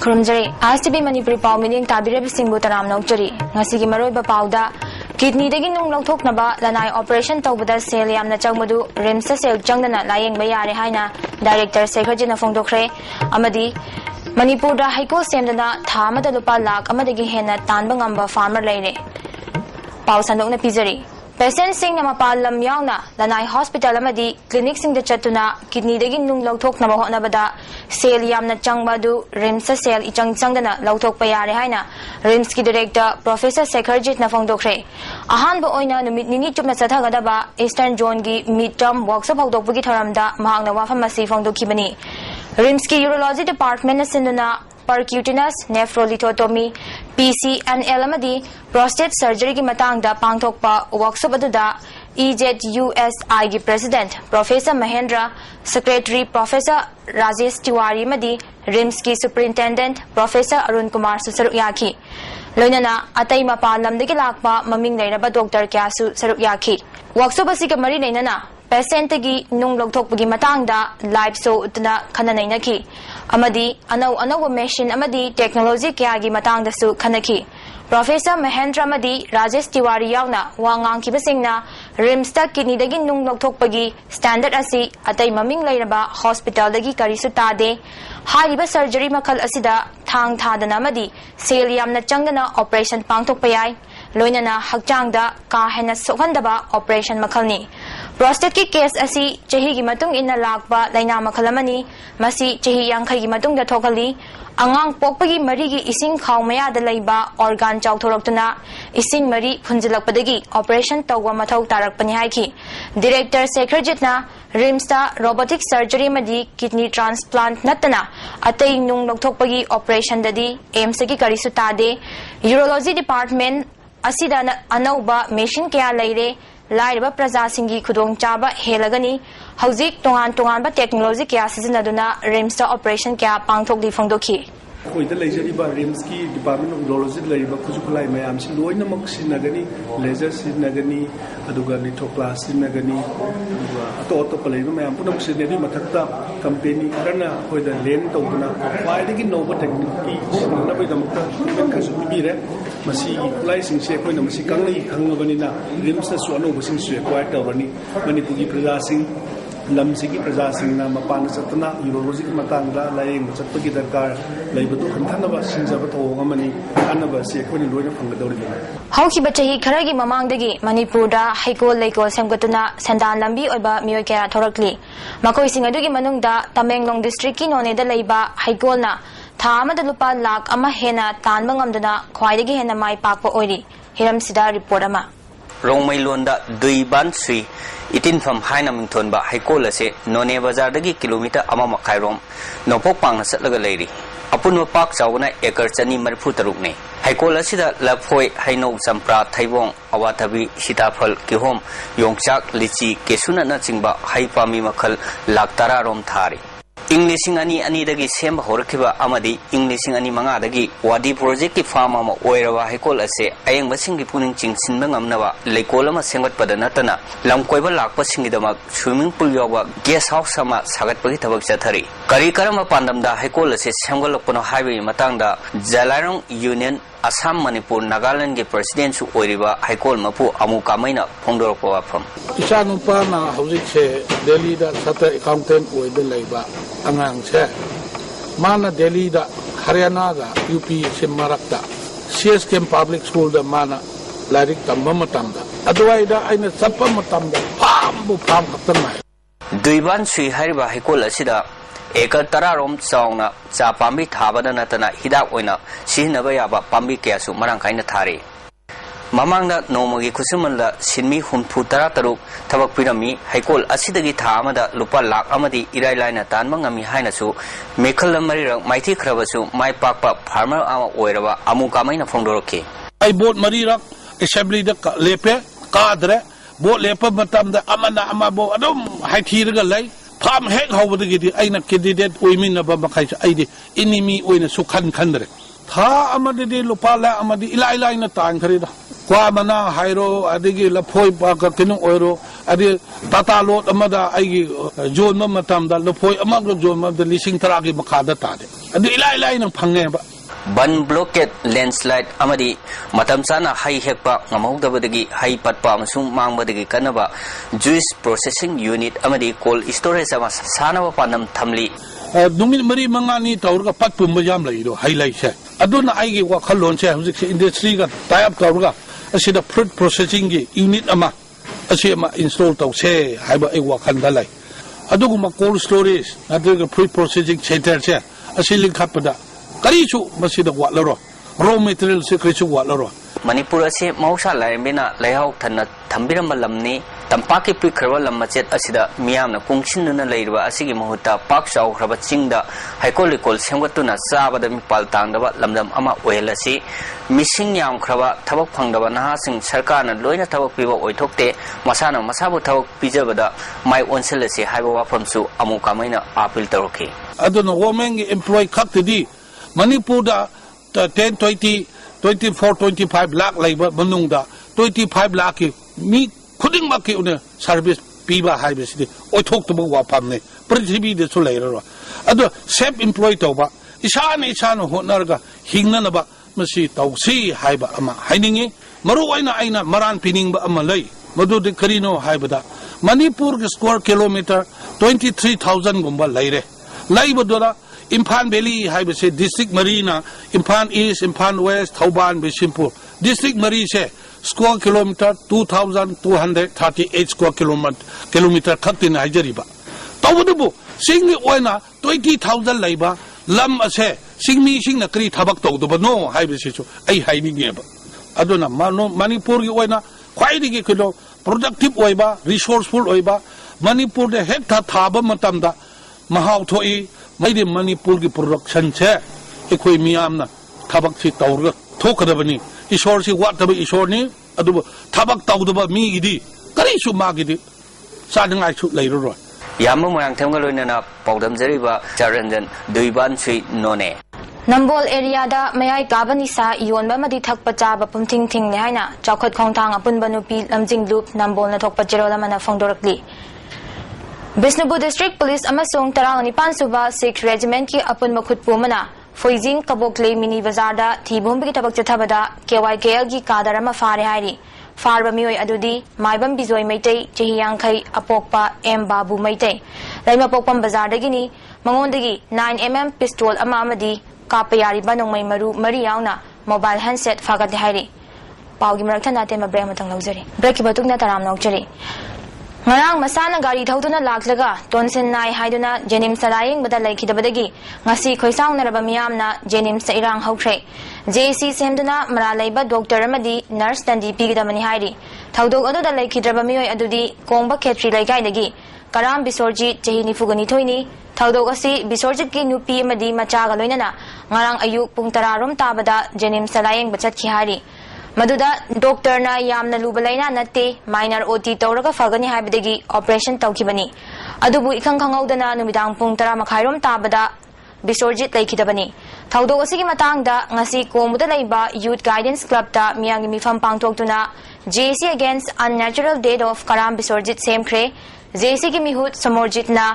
खुरमजरी आजटीबी मणिपुरी पाव मीनिंग ताबिरबसिंगबु तराम नौजरी ngasi gi maroi ba pawda kidney dagi nung longthoknaba lanai operation tawbada sel yamna changmadu rims sel changdana layeng ba yare haina director Sekharjit phongdokre amadi Manipur da haiko semdana thamada lupa lakh amadagi hena tanba ngamba farmer leire paw sandokna pizari Patient sing na mapal lam yauna lanai hospital amadi clinic sing da chatuna kidney dagi nung longthok na bahona bada sel yamna changbadu rims sel ichang changdana longthok pa yare haina rims ki director Professor Sekharjit na phongdokre ahan ba oina numit nini chupna sathagada ba Eastern Zone gi midterm workshop hawdokpagi thoramda mahangna wafam asi phongdokhibani rims ki urology department na sinduna percutaneous nephrolithotomy PCNL amadi prostate surgery ki matang da pangthokpa workshop aduda EZUSI gi president Professor Mahendra secretary Professor Rajesh Tiwari amadi RIMS ki superintendent Professor Arun Kumar Saruk yaki loinana atai mapalam dagi lakpa maming leiraba doctor kyasu saruk yaki workshop asi ka mari leinana patient gi nung logthokpagi matang da live show utna khananaina ki amadi anau machine amadi technology kya gi matang da su khanaki Professor Mahendra amadi Rajesh Tiwari yauna wangang ki basingna RIMS ta kidney dagi nung logthokpagi standard asi atai maming leiraba hospital dagi karisu tade hariba surgery makhal asida thang thadana amadi sel yamna changdana operation pangthokpa yai loinana hakchangda ka hena sokhandaba operation makhalni prostate ki case asi chahi gi matung inna lakba laina makhalamani masi chahi yangkhai gi matung da thokali angang pokpagi mari gi ising khawmaya da leiba organ chawthoroktuna ising mari phunjilakpadagi operation tawwa mathau tarakpani haiki director Sekharjit na RIMS ta robotic surgery madi kidney transplant natana atai nung lokthokpagi operation dadi AIMS gi karisu tade urology department asida anauba machine kya leire Lairiba Praja Singi Kudong Chaba Helagani, Hauzik Tongan ba technology kya sizinaduna RIMS operation kya pangthok di phongdokhi. Koida leijariba RIMS ki Department of Urology laiba khujuphlai mayam si loinamok sinagani laser sinagani aduga lithoplas sinagani ato palaiba mayam punam sinedi mathakta company karana koida len tawduna kwaidagi nova technique sinna baidamta kasu bibire masi kulai singse koina masi kangai khangabani na RIMS su anoba sing su acquire tawrani manipuri praja sing lamsigi praja singna mapana satna urology ki matangda layeng chatpagi darkar laibatu khanthana sinjaba thongamani anaba se khoni loina phanggadori hauki bachahi kharagi mamangdagi Manipur da haikol leikol semgatuna sandan lambi oiba mioi kya thorakli makoi sing adugi manungda Tamenglong district ki none da leiba haikol na tha amada lupa lakh ama hena tanba ngamduna khwaidagi hena mai pakpa oiri hiram sida report ama Rongmai Londa Duiban Sui Itin from Haina Mington ba Haikola se None Bazar dagi kilometer ama makai rom Nopok pang satlaga lady Apun Pak Sauna Ekar Chani Marfu Tarukne Haikola sida Lapoi Haino Sampra Taibong Awatabi Sitafal Kihom Yongchak Lichi Kesuna Nachingba Haipami Makal Laktara Rom Thari English ani dagi semba horakiba amadi English ani manga dagi wadi project ki farm ama oirawa haikol ase ayeng basing gi puning chingsin bangamnawa leikol ama sengat padana tana lamkoiba lakpa singidamak swimming pool yawa guest house sama sagat pagi thabak chathari kari karama pandamda haikol ase semgalokpono highway matangda Jalarong Union Assam Manipur Nagaland ge president su oiriba haikol mapu amu kamaina phongdorokpa wafam Isanupa na hauzik se Delhi da sata accountant oide leiba angang se mana Delhi da Haryana da UP Simmarakta CSKM public school da mana larik tamba matamda adwai da aina sappa matamda pham khatanai Duiban Sui hariba haikol asida Ekar Tararom Sauna Cha Pambi Thabada Natana Hidak Oina Sihinaba Yaba Pambi Kyasu Marangkaina Thari Mamangda Nomogi Kusumanda Sinmi Humpu Tarataru Tabak Pirami Haikol Asidagi Thamada Lupa Lak Amadi Irai Laina Tanmangami Hainasu Mekal Marira Mighty Kravasu Mai Pakpa Farmer Ama Oirava Amu Kamaina Fondoroke I bought Marira Assembly the Lepe Kadre bought Lepa Matamda Amana Amabo Adom Haikiraga Lay Farm Heg Howard Aina candidate women of Bamakais Id enemy when a Sukan Kandre. Ta Amadi Lupala Amadi Ilaila in a tank. kwa mana hairo adigi lafoi pa ka kinung oiro adi tata lot amada aigi zone ma matam da lafoi amag zone ma da lising taragi makada tade adi ilai nang phange ba ban blockade landslide amadi matam sana hai hekpa ngamawdabadagi hai patpa amasung mangbadagi kanaba juice processing unit amadi cold storage ama sanaba panam thamli Numit mari mangani taurga pat pumba jam lai do highlight se aduna aigi wa khalon se hujik industry ga tie up taurga asida fruit processing gi unit ama asima install taw se haiba ai wa khan dalai aduguma cold storage adugga fruit processing center se asiling khapada karichu masida wa laro raw material se karichu wa laro Manipur ase mausa laimena laihau thanna thambiramba lamni tampaki pikhraba lamachet asida miyamna kungsinna leirba asigi muhuta pak chau khraba chingda haikolikol semgatuna sabada mipal tangdaba lamdam ama oelasi missing yam khraba thabak phangdaba nahasing sarkarna loina thabak piba oithokte masana masabu thabak pijabada mai onselasi haiba wafamsu amu kamaina appeal tawki aduna women employee khaktidi Manipur da 10 20 24-25 lakh labor manungda 25 lakh ki mi khuding ma ki une service piba haibes di oithok to wa pamne prithvi de su leiro ado self employed to ba isana honarga hingna na ba masi tawsi haiba ama hainingi maru aina maran pining ba ama lei madu de karino haibada Manipur ki square kilometer 23,000 gumba leire laiba dola Imphal Valley hai se district marina Imphal East Imphal West Thauban Bishimpur district mari se square kilometer 2,238 square kilometer khatin haijariba tawdubu singni oina 20,000 laiba lam ase singmi singna kri thabak tawduba no hai se chu ai haini ngeba aduna Manipur gi oina khwaidi gi kilo productive oiba resourceful oiba Manipur de hekta thaba matamda mahau thoi Maybe Manipur ki production che ekoi miyamna thabak si tawrga thokadabani ishor si wataba ishor ni adu thabak tawdaba mi gidi kari su ma gidi sadngai su leiro yamma moyang themga loinana pawdam jariba charanjan duiban sui none Nambol area da mayai gabanisa yonba madi thakpa chaba pumthing thing le haina chawkhat khongthang apunba nupi lamjing loop Nambol na thokpa jerola mana phongdorakli Bishnupur District Police amasung Tarang Suba 6 Regiment ki apun makhut pumana Foizing Kabokle Mini Bazarda Thibum ki tabak chathabada KYKL gi kadarama fare hairi farba mioi adudi maibam bizoi meitei chehiyang khai apokpa M Babu meitei laima pokpam bazarda gini mangondagi 9mm pistol ama amadi kapayari banong mai maru mari yauna mobile handset fagat hairi pawgi marakthana tema break matang laujari break ki batukna taram nokjari Ngarang masana gari thauduna laklaga tonsin nai haiduna jenim salaying bada laikhidabadagi ngasi khoisang naraba miyamna jenim sa irang haukhre JC semduna maralaiba doctor amadi nurse tandi pigidamani hairi thaudok aduda laikhidraba miyoi adudi kongba khetri laikai karam bisorji chehi nifugani thoini thaudok asi bisorjit ki nupi amadi machaga loinana ngarang ayuk pung 10 rom tabada jenim salaying bachat ki hari Maduda doctor na yamna lubalaina natte minor OT tawraga fagani haibadagi operation tawkibani adubu ikhang khangawdana numidang pung 10 makhairom tabada bisorjit laikhidabani thaudok asigi matangda ngasi komuda laiba youth guidance club ta miyangi mifam pangthoktuna JC against unnatural death of Karam Bisorjit semkhre JC ki mihut samorjit na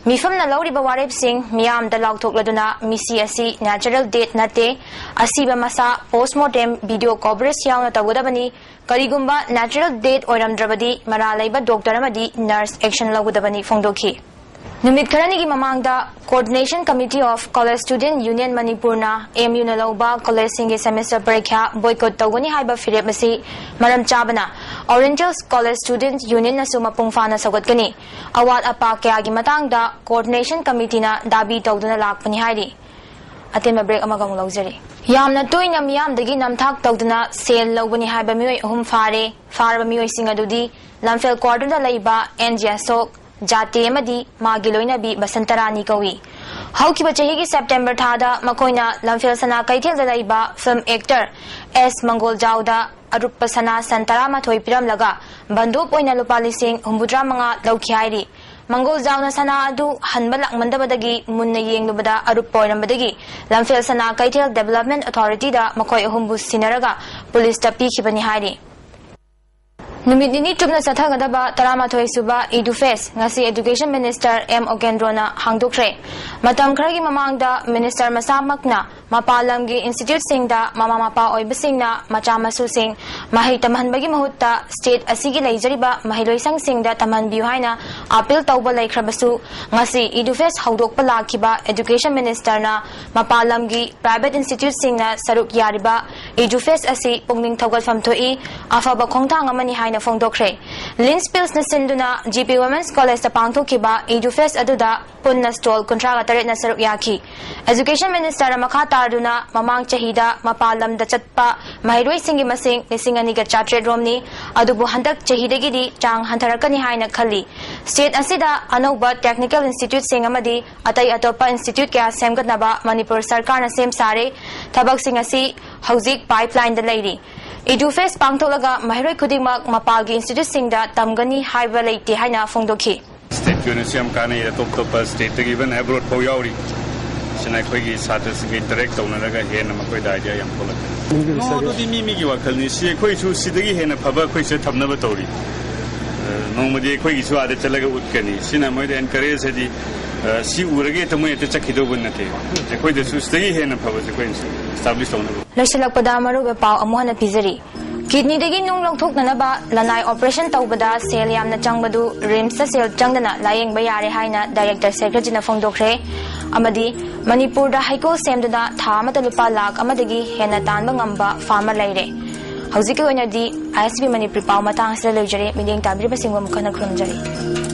mifam na lauriba warep sing miyam da laukthokladuna misi asi natural death nate asiba masa postmortem video coverage yauna tawudabani karigumba natural death oiramdrabadi maralaiba doctor amadi nurse action lagudabani phongdokhi Numit karani ki mamangda Coordination Committee of College Student Union Manipur na MU na lauba college singi semester parikha boycott tawgani haiba firep masi maram chabana Oriental College Student Union na sumapung fana sagotkani awat apa kaya gi matangda Coordination Committee na dabi tawduna lakpani hairi atin ma break amagang laujari yamna toina miyam dagi namthak tawduna sale lawbani haiba mioi ahum farba mioi singadudi lamfel quarter da laiba NGSok Jati amadi magiloina bi basantarani kawi haukiba chahi ki September thada makoina lamfel sana kaithel da laiba film actor S Mangol Jauda arupa sana santara mathoi piram laga banduk oina lupali sing humbudra manga laukhiairi Mangol Jauna sana adu hanbalak mandabadagi munna yenglubada arupa oirambadagi lamfel sana kaithel development authority da makoi humbu sinaraga police ta pikhibani hairi Numit nini chupna sathagadaba taramathoi suba Edufest ngasi Education Minister M. Ogendrona hangdokre. Matam kharagi mamangda Minister masamakna mapalamgi institute singda mama mapa oibasingna macha masusing mahai tamhanbagi mahutta state asigi leijariba mahiloisang singda tamhanbiu haina appeal tawba laikhrabasu ngasi Edufest hawdokpa lakhiba Education Minister na mapalamgi private institute singna saruk yariba Edufest asi pungning thawgatfam thoi afaba khongthang amani haina fongdokre. Linspils na sinduna GP Women's College ta pangthokhiba Edufest aduda punna stall kontraga taret na saruk yaki. Education Minister makha taruna mamang chahida mapalam da chatpa mahiroi singi masing lisingani ga chatret romni adubu handak chahidagidi chang hantarakani haina khali. State asida anoba technical institute singamadi atai atopa institute kya semgatnaba Manipur sarkar na sem sare thabak singasi hauzik pipeline da leiri. Edufest pangtholaga mahiroi khudingmak mapalgi institute singda tamgani haiba leite haina fongdokhi. State University Kane top state even abroad for Yauri. Sinai Kogi Satas direct on a hen and Makoy idea and Pola. No, the Mimi Wakalni, see a Koichu Sidigi hen a Paba Koiset have never told it. Normally, Koichu are the Telega Woodkani, Sinamoid and Karezadi, see Uragate away to check it over Nate. The Koichu stay hen and Paba established on the Lashalak Padamaru Pau Amohana Pizari. Kidney dagi nung longthok na ba lanai operation tawbada sel yamna changbadu rims sa sel changdana layeng bayare haina director secretary na fongdokre amadi Manipur da haikol semduna thama ta lupa lakh amadagi hena tanba ngamba farmer laire hauzik oina di ISB Manipur pau matang sa lejare mideng tabiri basingwa mukhana khurumjari